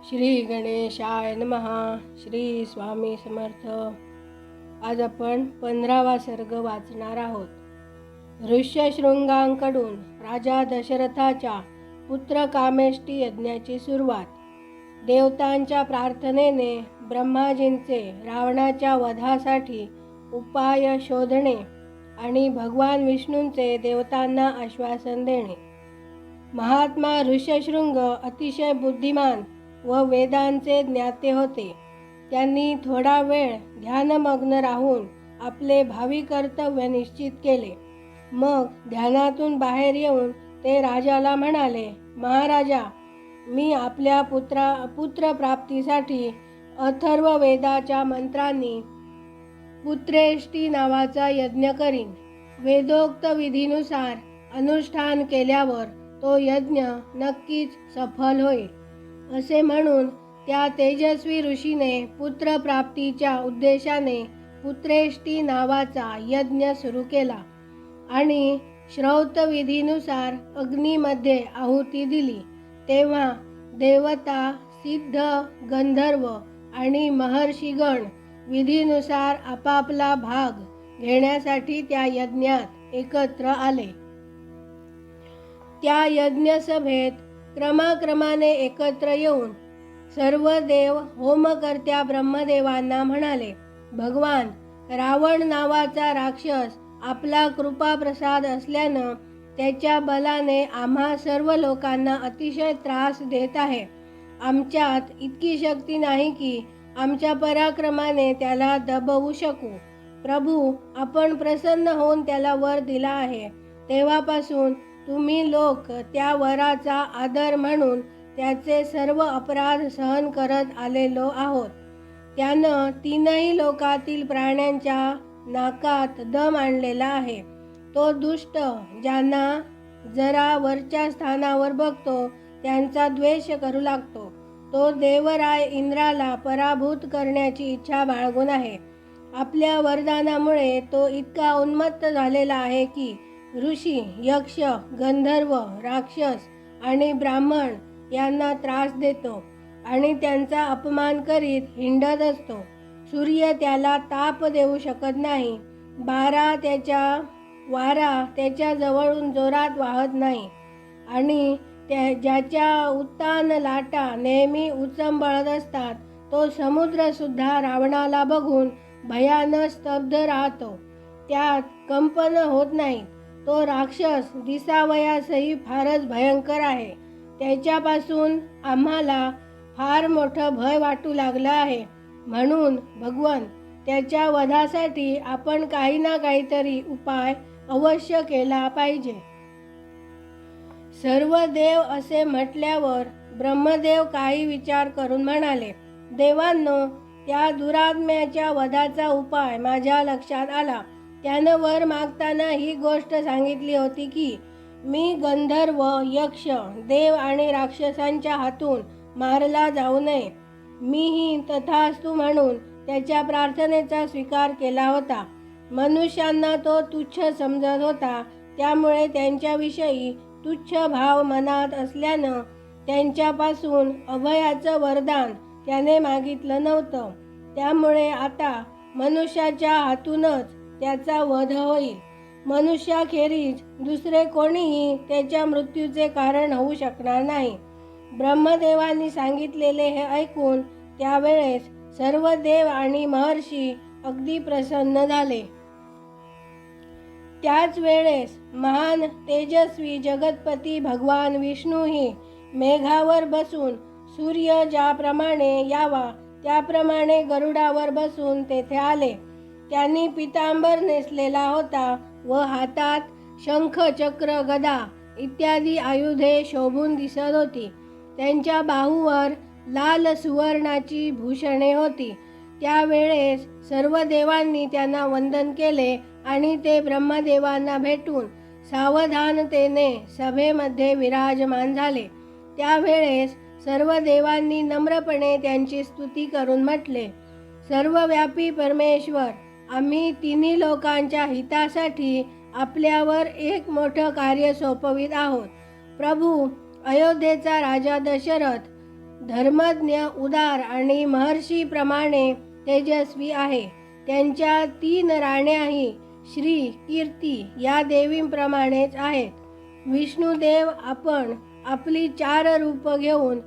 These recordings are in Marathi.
श्री गणेशाय नमः. श्री स्वामी समर्थ. आज आपण 15वा सर्ग वाचणार आहोत. ऋष्यशृंगांकडून राजा दशरथाच्या पुत्र कामेष्टी यज्ञाची सुरुवात. देवतांच्या प्रार्थनेने ब्रह्माजींचे रावणाच्या वधासाठी उपाय शोधणे आणि भगवान विष्णूंचे देवतांना आश्वासन देणे. महात्मा ऋष्यशृंग अतिशय बुद्धिमान व वेदांचे ज्ञाते होते. त्यांनी थोडा वेळ ध्यानमग्न राहून आपले भावी कर्तव्य निश्चित केले. मग ध्यानातून बाहेर येऊन ते राजाला म्हणाले, महाराजा, मी आपल्या पुत्रप्राप्तीसाठी अथर्व वेदाच्या मंत्रांनी पुत्रेष्टी नावाचा यज्ञ करीन. वेदोक्त विधीनुसार अनुष्ठान केल्यावर तो यज्ञ नक्कीच सफल होईल. असे म्हणून त्या तेजस्वी ऋषीने पुत्रप्राप्तीच्या उद्देशाने पुत्रेष्टी नावाचा यज्ञ सुरू केला आणि श्रौतविधीनुसार अग्नीमध्ये आहुती दिली. तेव्हा देवता, सिद्ध, गंधर्व आणि महर्षीगण विधीनुसार आपापला भाग घेण्यासाठी त्या यज्ञात एकत्र आले. त्या यज्ञसभेत क्रमाक्रमाने एकत्र येऊन सर्व देव होमकर्त्या ब्रह्मदेवांना म्हणाले, भगवान, रावण नावाचा राक्षस आपला कृपाप्रसाद असल्यानं त्याच्या बलाने आम्हा सर्व लोकांना अतिशय त्रास देत आहे. आमच्यात इतकी शक्ती नाही की आमच्या पराक्रमाने त्याला दबवू शकू. प्रभू, आपण प्रसन्न होऊन त्याला वर दिला आहे. तेव्हापासून तुम्ही लोक त्या वराचा आदर म्हणून त्याचे सर्व अपराध सहन करत आलेलो आहोत. त्यानं तीनही लोकातील प्राण्यांच्या नाकात दम आणलेला आहे. तो दुष्ट ज्यांना जरा वरच्या स्थानावर बघतो त्यांचा द्वेष करू लागतो. तो देवराय इंद्राला पराभूत करण्याची इच्छा बाळगून आहे. आपल्या वरदानामुळे तो इतका उन्मत्त झालेला आहे की ऋषी, यक्ष, गंधर्व, राक्षस आणि ब्राह्मण यांना त्रास देतो आणि त्यांचा अपमान करीत हिंडत असतो. सूर्य त्याला ताप देऊ शकत नाही. वारा त्याच्या जवळून जोरात वाहत नाही आणि ज्याच्या उत्तान लाटा नेहमी उचंबळत असतात तो समुद्र सुद्धा रावणाला बघून भयानं स्तब्ध राहतो. त्यात कंपन होत नाही. तो राक्षस दिसावयासही फारच भयंकर आहे. त्याच्यापासून आम्हाला फार मोठं भय वाटू लागलं आहे. म्हणून भगवान, त्याच्या वधासाठी आपण काही ना काहीतरी उपाय अवश्य केला पाहिजे. सर्व देव असे म्हटल्यावर ब्रह्मदेव काही विचार करून म्हणाले, देवांनो, त्या दुरात्म्याच्या वधाचा उपाय माझ्या लक्षात आला. त्यानं वर मागताना ही गोष्ट सांगितली होती की मी गंधर्व, यक्ष, देव आणि राक्षसांच्या हातून मारला जाऊ नये. मीही तथास्तु म्हणून त्याच्या प्रार्थनेचा स्वीकार केला होता. मनुष्यांना तो तुच्छ समजत होता. त्यामुळे त्यांच्याविषयी तुच्छ भाव मनात असल्यानं त्यांच्यापासून अभयाचं वरदान त्याने मागितलं नव्हतं. त्यामुळे आता मनुष्याच्या हातूनच त्याचा वध होईल. मनुष्याखेरीज दुसरे कोणीही त्याच्या मृत्यूचे कारण होऊ शकणार नाही. ब्रह्मदेवांनी सांगितलेले हे ऐकून त्यावेळेस सर्व देव आणि महर्षी अगदी प्रसन्न झाले. त्याच वेळेस महान तेजस्वी जगतपती भगवान विष्णूही मेघावर बसून सूर्य ज्याप्रमाणे यावा त्याप्रमाणे गरुडावर बसून तेथे आले. त्यांनी पितांबर नेसलेला होता व हातात शंख, चक्र, गदा इत्यादी आयुधे शोभून दिसत होती. त्यांच्या बाहूवर लाल सुवर्णाची भूषणे होती. त्यावेळेस सर्व देवांनी त्यांना वंदन केले आणि ते ब्रह्मदेवांना भेटून सावधानतेने सभेमध्ये विराजमान झाले. त्यावेळेस सर्व देवांनी नम्रपणे त्यांची स्तुती करून म्हटले, सर्वव्यापी परमेश्वर, आम्ही तिन्ही लोकांच्या हितासाठी आपल्यावर एक मोठं कार्य सोपवित आहोत. प्रभू, अयोध्येचा राजा दशरथ धर्मज्ञ, उदार आणि महर्षीप्रमाणे तेजस्वी आहे. त्यांच्या 3 राण्याही श्री, कीर्ती या देवींप्रमाणेच आहेत. विष्णुदेव आपण आपली 4 रूप घेऊन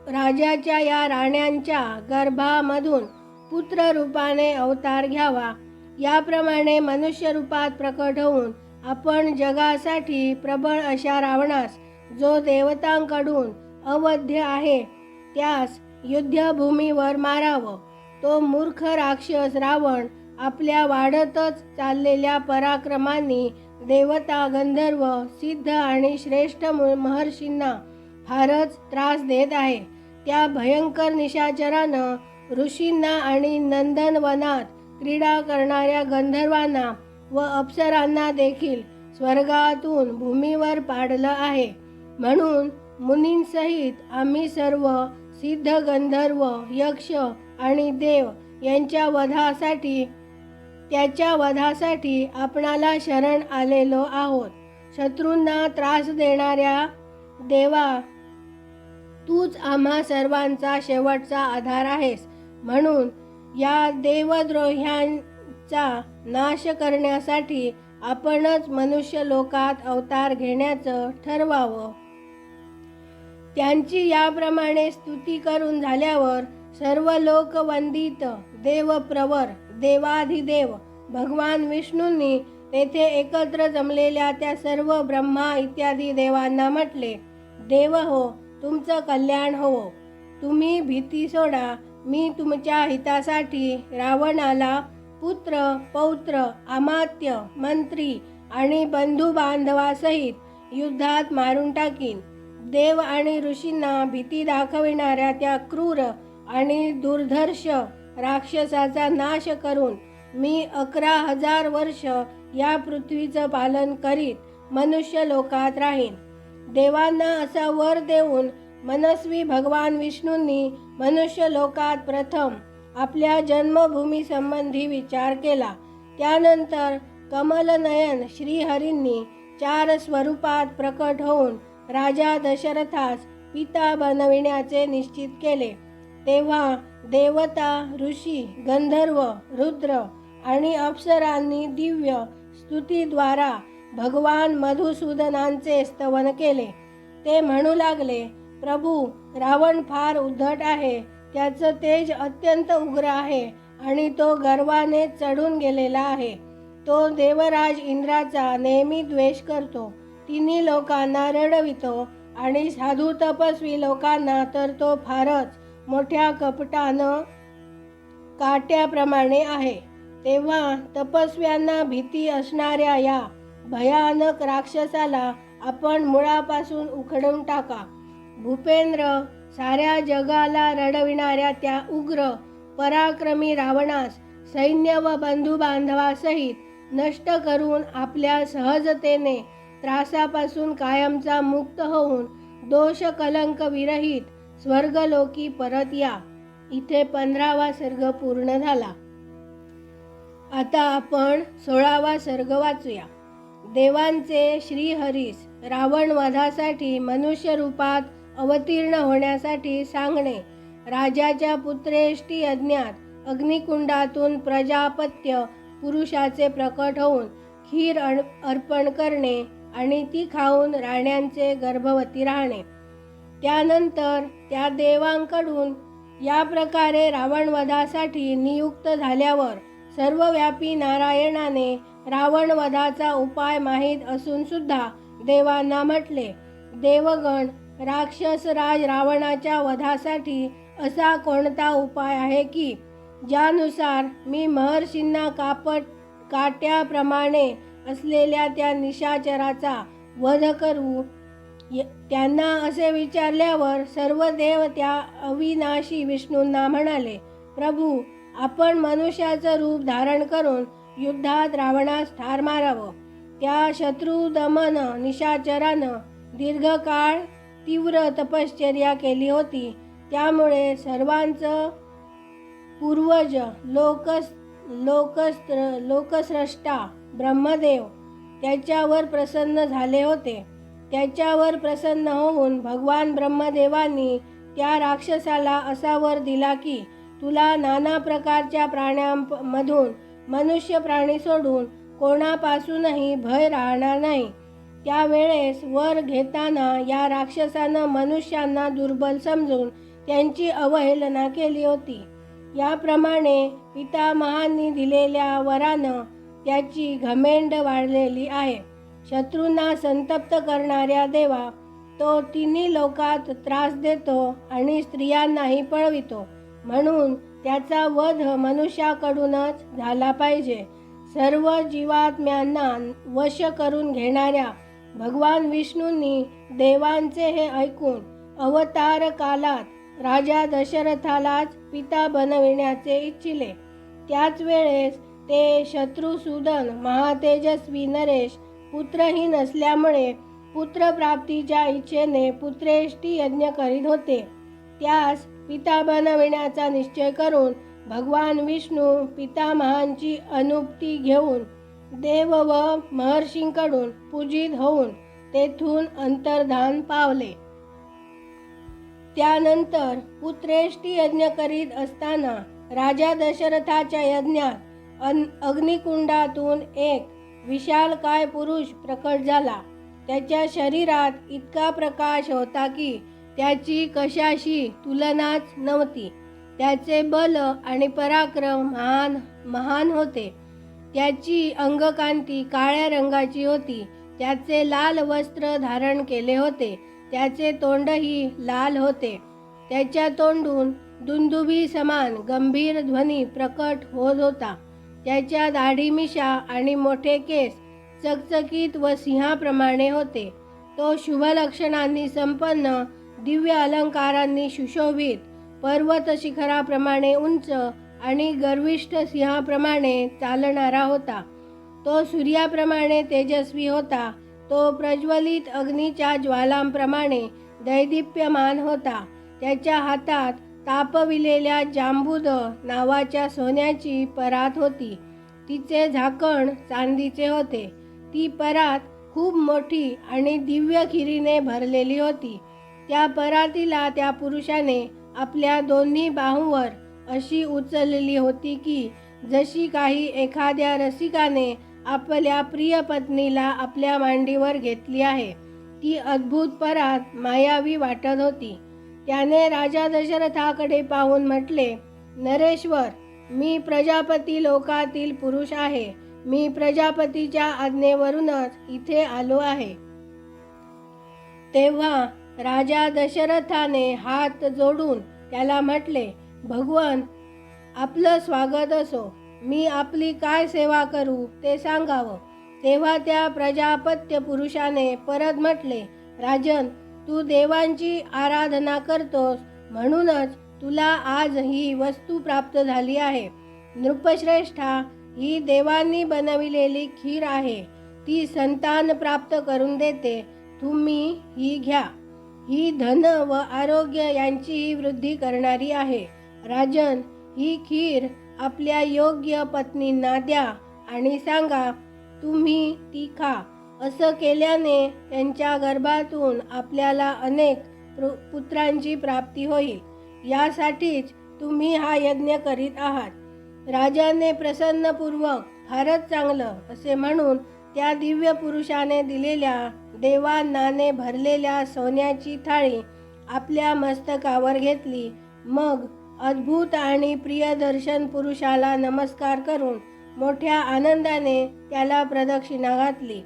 राजाच्या या राण्यांच्या गर्भामधून पुत्र रूपाने अवतार घ्यावा. याप्रमाणे मनुष्य रूपात प्रकट होऊन आपण जगासाठी प्रबळ अशा रावणास, जो देवतांकडून अवध्य आहे, त्यास युद्धभूमीवर मारावं. तो मूर्ख राक्षस रावण आपल्या वाढतच चाललेल्या पराक्रमांनी देवता, गंधर्व, सिद्ध आणि श्रेष्ठ महर्षींना फारच त्रास देत आहे. त्या भयंकर निशाचरानं ऋषींना आणि नंदनवनात क्रीडा करणाऱ्या गंधर्वांना व अप्सरांना देखील स्वर्गातून भूमीवर पाडलं आहे. म्हणून मुनींसहित आम्ही सर्व सिद्ध, गंधर्व, यक्ष आणि देव त्याच्या वधासाठी आपणाला शरण आलेलो आहोत. शत्रूंना त्रास देणाऱ्या देवा, तूच आम्हा सर्वांचा शेवटचा आधार आहेस. म्हणून या देवद्रोह्यांचा नाश करण्यासाठी आपणच मनुष्य लोकात अवतार घेण्याचं ठरवावं. त्यांची याप्रमाणे स्तुती करून झाल्यावर सर्व लोकवंदित देवप्रवर, देवाधिदेव भगवान विष्णूंनी तेथे एकत्र जमलेल्या त्या सर्व ब्रह्मा इत्यादी देवांना म्हटले, देव हो, तुमचं कल्याण होवो. तुम्ही भीती सोडा. मी तुमच्या हितासाठी रावणाला पुत्र, पौत्र, अमात्य, मंत्री आणि बंधू बांधवासहित युद्धात मारून टाकीन. देव आणि ऋषींना भीती दाखविणाऱ्या त्या क्रूर आणि दुर्धर्ष राक्षसाचा नाश करून मी 11,000 वर्ष या पृथ्वीचं पालन करीत मनुष्य लोकात राहीन. देवांना असा वर देऊन मनस्वी भगवान विष्णूंनी मनुष्य लोकात प्रथम आपल्या जन्मभूमी संबंधी विचार केला. त्यानंतर कमलनयन श्रीहरींनी 4 स्वरूपात प्रकट होऊन राजा दशरथास पिता बनविण्याचे निश्चित केले. तेव्हा देवता, ऋषी, गंधर्व, रुद्र आणि अप्सरांनी दिव्य स्तुतीद्वारा भगवान मधुसूदनांचे स्तवन केले. ते म्हणू लागले, प्रभू, रावण फार उद्धट आहे. त्याचं तेज अत्यंत उग्र आहे आणि तो गर्वाने चढून गेलेला आहे. तो देवराज इंद्राचा नेहमी द्वेष करतो. तिन्ही लोकांना रडवितो आणि साधू तपस्वी लोकांना तर तो फारच मोठ्या कपटानं काट्याप्रमाणे आहे. तेव्हा तपस्व्यांना भीती असणाऱ्या या भयानक राक्षसाला आपण मुळापासून उखडून टाका. भूपेंद्र, साऱ्या जगाला रडविणाऱ्या त्या उग्र पराक्रमी रावणास सैन्य व बंधू बांधवासहित नष्ट करून आपल्या सहजतेने त्रासापासून कायमचा मुक्त होऊन दोष कलंक विरहित स्वर्गलोकी परत या. इथे 15वा सर्ग पूर्ण झाला. आता आपण 16वा सर्ग वाचूया. देवांचे श्रीहरीस रावण वधासाठी मनुष्य रूपात अवतीर्ण होण्यासाठी सांगणे. राजाच्या पुत्रेष्टी यज्ञात अग्निकुंडातून प्रजापत्य पुरुषाचे प्रकट होऊन खीर अर्पण करणे आणि ती खाऊन राण्यांचे गर्भवती राहणे. त्यानंतर त्या देवांकडून या प्रकारे रावणवधासाठी नियुक्त झाल्यावर सर्वव्यापी नारायणाने रावणवधाचा उपाय माहीत असून सुद्धा देवांना म्हटले, देवगण, राक्षसराज रावणाच्या वधासाठी असा कोणता उपाय आहे की ज्यानुसार मी महर्षींना काट्याप्रमाणे असलेल्या त्या निशाचराचा वध करू. त्यांना असे विचारल्यावर सर्व देव त्या अविनाशी विष्णूंना म्हणाले, प्रभू, आपण मनुष्याचं रूप धारण करून युद्धात रावणास ठार मारावं. त्या शत्रुदमन निशाचरानं दीर्घकाळ तीव्र तपश्चर्या केली होती. त्यामुळे सर्वांचं पूर्वज लोकस्रष्टा ब्रह्मदेव त्याच्यावर प्रसन्न झाले होते. त्याच्यावर प्रसन्न होऊन भगवान ब्रह्मदेवांनी त्या राक्षसाला असा वर दिला की तुला नाना प्रकारच्या प्राण्यांमधून मनुष्य प्राणी सोडून कोणापासूनही भय राहणार नाही. त्यावेळेस वर घेताना या राक्षसानं मनुष्यांना दुर्बल समजून त्यांची अवहेलना केली होती. याप्रमाणे पितामहांनी दिलेल्या वरानं त्याची घमेंड वाढलेली आहे. शत्रूंना संतप्त करणाऱ्या देवा, तो तिन्ही लोकात त्रास देतो आणि स्त्रियांनाही पळवितो, म्हणून त्याचा वध मनुष्याकडूनच झाला पाहिजे. सर्व जीवात्म्यांना वश करून घेणाऱ्या भगवान विष्णूंनी देवांचे हे ऐकून अवतार कालात राजा दशरथालाच पिता बनविण्याचे इच्छिले. त्याच वेळेस ते शत्रुसूदन महातेजस्वी नरेश पुत्रहीन असल्यामुळे पुत्रप्राप्तीच्या इच्छेने पुत्रेष्टी यज्ञ करीत होते. त्यास पिता बनविण्याचा निश्चय करून भगवान विष्णू पितामहांची अनुमती घेऊन देव व महर्षींकडून पूजित होऊन तेथून अंतर्धान पावले. त्यानंतर पुत्रेष्टी यज्ञ करीत असताना राजा दशरथाच्या यज्ञात अग्निकुंडातून एक विशालकाय पुरुष प्रकट झाला. त्याच्या शरीरात इतका प्रकाश होता की त्याची कशाशी तुलनाच नव्हती. त्याचे बल आणि पराक्रम महान होते. त्याची अंगकांती काळ्या रंगाची होती. त्याचे लाल वस्त्र धारण केले होते. त्याचे तोंडही लाल होते. त्याच्या तोंडून दुंदुभी समान गंभीर ध्वनी प्रकट होत होता. त्याच्या दाढी मिशा आणि मोठे केस चकचकीत व सिंहाप्रमाणे होते. तो शुभ लक्षणांनी संपन्न, दिव्य अलंकारांनी सुशोभित, पर्वत शिखराप्रमाणे उंच आणि गर्विष्ठ सिंहाप्रमाणे चालणारा होता. तो सूर्याप्रमाणे तेजस्वी होता. तो प्रज्वलित अग्नीच्या ज्वालांप्रमाणे दैदिप्यमान होता. त्याच्या हातात तापविलेल्या जांबुद नावाच्या सोन्याची परात होती. तिचे झाकण चांदीचे होते. ती परात खूप मोठी आणि दिव्य खिरीने भरलेली होती. त्या परातीला त्या पुरुषाने आपल्या दोन्ही बाहूंवर अशी उचलली होती की जशी काही एखाद्या रसिकाने आपल्या प्रिय पत्नीला आपल्या मांडीवर घेतली आहे. ती अद्भुत परात मायावी वाटत होती. त्याने राजा दशरथाकडे पाहून म्हटले, नरेश्वर, मी प्रजापती लोकातील पुरुष आहे. मी प्रजापतीच्या आज्ञेवरूनच इथे आलो आहे. तेव्हा राजा दशरथाने हात जोडून त्याला म्हटले, भगवन, आपलं स्वागत असो. मी आपली काय सेवा करू ते सांगावं. तेव्हा त्या प्रजापत्य पुरुषाने परत म्हटले, राजन, तू देवांची आराधना करतोस म्हणूनच तुला आज ही वस्तू प्राप्त झाली आहे. नृपश्रेष्ठा, ही देवांनी बनविलेली खीर आहे. ती संतान प्राप्त करून देते. तुम्ही ही घ्या. ही धन व आरोग्य यांचीही वृद्धी करणारी आहे. राजन, ही खीर आपल्या योग्य पत्नींना द्या आणि सांगा, तुम्ही ती खा. असं केल्याने त्यांच्या गर्भातून आपल्याला अनेक पुत्रांची प्राप्ती होईल. यासाठीच तुम्ही हा यज्ञ करीत आहात. राजाने प्रसन्नपूर्वक फारच चांगलं असे म्हणून त्या दिव्य पुरुषाने दिलेल्या देवांनाने भरलेल्या सोन्याची थाळी आपल्या मस्तकावर घेतली. मग अद्भुत आणि प्रियदर्शन पुरुषाला नमस्कार करून मोठ्या आनंदाने त्याला प्रदक्षिणा घातली.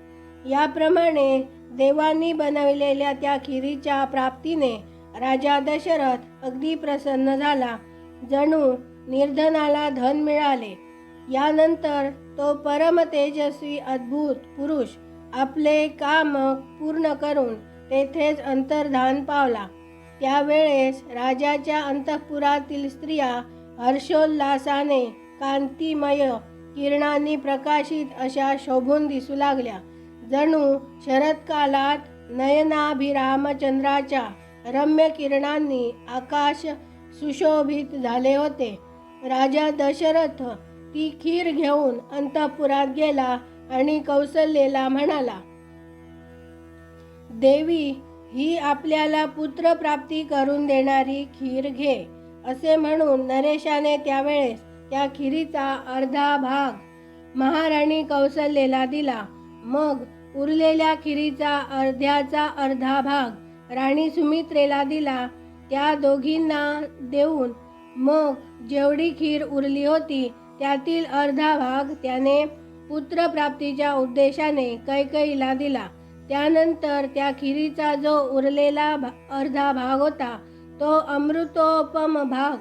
याप्रमाणे देवांनी बनविलेल्या त्या खिरीच्या प्राप्तीने राजा दशरथ अगदी प्रसन्न झाला. जणू निर्धनाला धन मिळाले. यानंतर तो परम तेजस्वी अद्भुत पुरुष आपले काम पूर्ण करून तेथेच अंतर्धान पावला. त्यावेळेस राजाच्या अंतःपुरातील स्त्रिया हर्षोल्लासाने कांतिमय किरणांनी प्रकाशित अशा शोभून दिसू लागल्या. जणू शरदकालात नयनाभिराम चंद्राच्या रम्य किरणांनी आकाश सुशोभित झाले होते. राजा दशरथ ती खीर घेऊन अंतःपुरात गेला आणि कौसल्येला म्हणाला, देवी, ही आपल्याला पुत्रप्राप्ती करून देणारी खीर घे, असे म्हणून नरेशाने त्यावेळेस त्या खिरीचा अर्धा भाग महाराणी कौसल्याला दिला. मग उरलेल्या खिरीचा अर्धा भाग राणी सुमित्रेला दिला. त्या दोघींना देऊन मग जेवढी खीर उरली होती त्यातील अर्धा भाग त्याने पुत्रप्राप्तीच्या उद्देशाने कैकेयीला दिला. त्यानंतर त्या खिरीचा जो उरलेला अर्धा भाग होता तो अमृतोपम भाग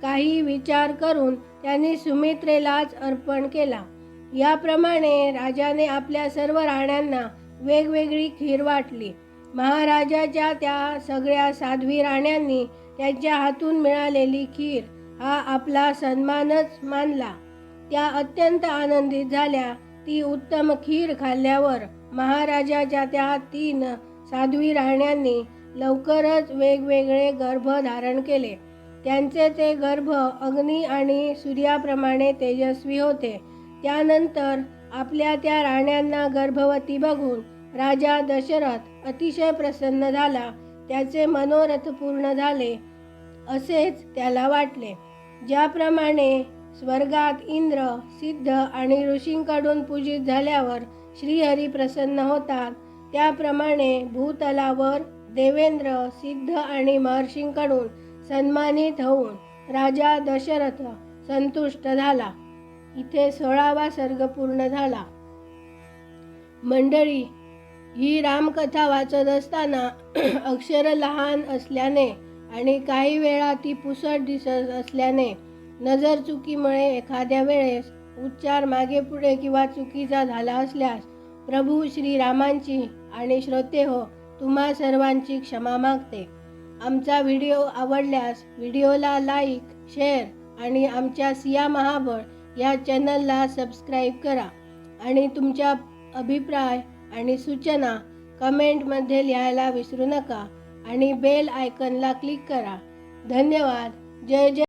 काही विचार करून त्यांनी सुमित्रेलाच अर्पण केला. याप्रमाणे राजाने आपल्या सर्व राण्यांना वेगवेगळी खीर वाटली. महाराजाच्या त्या सगळ्या साध्वी राण्यांनी त्यांच्या हातून मिळालेली खीर हा आपला सन्मानच मानला. त्या अत्यंत आनंदित झाल्या. ती उत्तम खीर खाल्ल्यावर महाराजाच्या त्या 3 साध्वी राण्यांनी लवकरच वेगवेगळे गर्भ धारण केले. त्यांचे ते गर्भ अग्नी आणि सूर्याप्रमाणे तेजस्वी होते. त्यानंतर आपल्या त्या राण्यांना गर्भवती बघून राजा दशरथ अतिशय प्रसन्न झाला. त्याचे मनोरथ पूर्ण झाले असेच त्याला वाटले. ज्याप्रमाणे स्वर्गात इंद्र, सिद्ध आणि ऋषींकडून पूजित झाल्यावर श्रीहरी प्रसन्न होतात, त्याप्रमाणे भूतलावर देवेंद्र, सिद्ध आणि महर्षींकडून सन्मानित होऊन राजा दशरथ संतुष्ट झाला. इथे 16वा सर्ग पूर्ण झाला. मंडळी, ही रामकथा वाचत असताना अक्षर लहान असल्याने आणि काही वेळा ती पुसट दिसत असल्याने नजर चुकीमुळे एखाद्या वेळेस उच्चार मागे पुढे किंवा चुकीचा झाला असल्यास प्रभू श्रीरामांची आणि श्रोते हो तुम्हा सर्वांची क्षमा मागते. आमचा व्हिडिओ आवडल्यास व्हिडिओला लाईक, शेअर आणि आमच्या सिया महाबळ या चॅनलला सबस्क्राईब करा आणि तुमच्या अभिप्राय आणि सूचना कमेंटमध्ये लिहायला विसरू नका आणि बेल आयकॉनला क्लिक करा. धन्यवाद. जय जय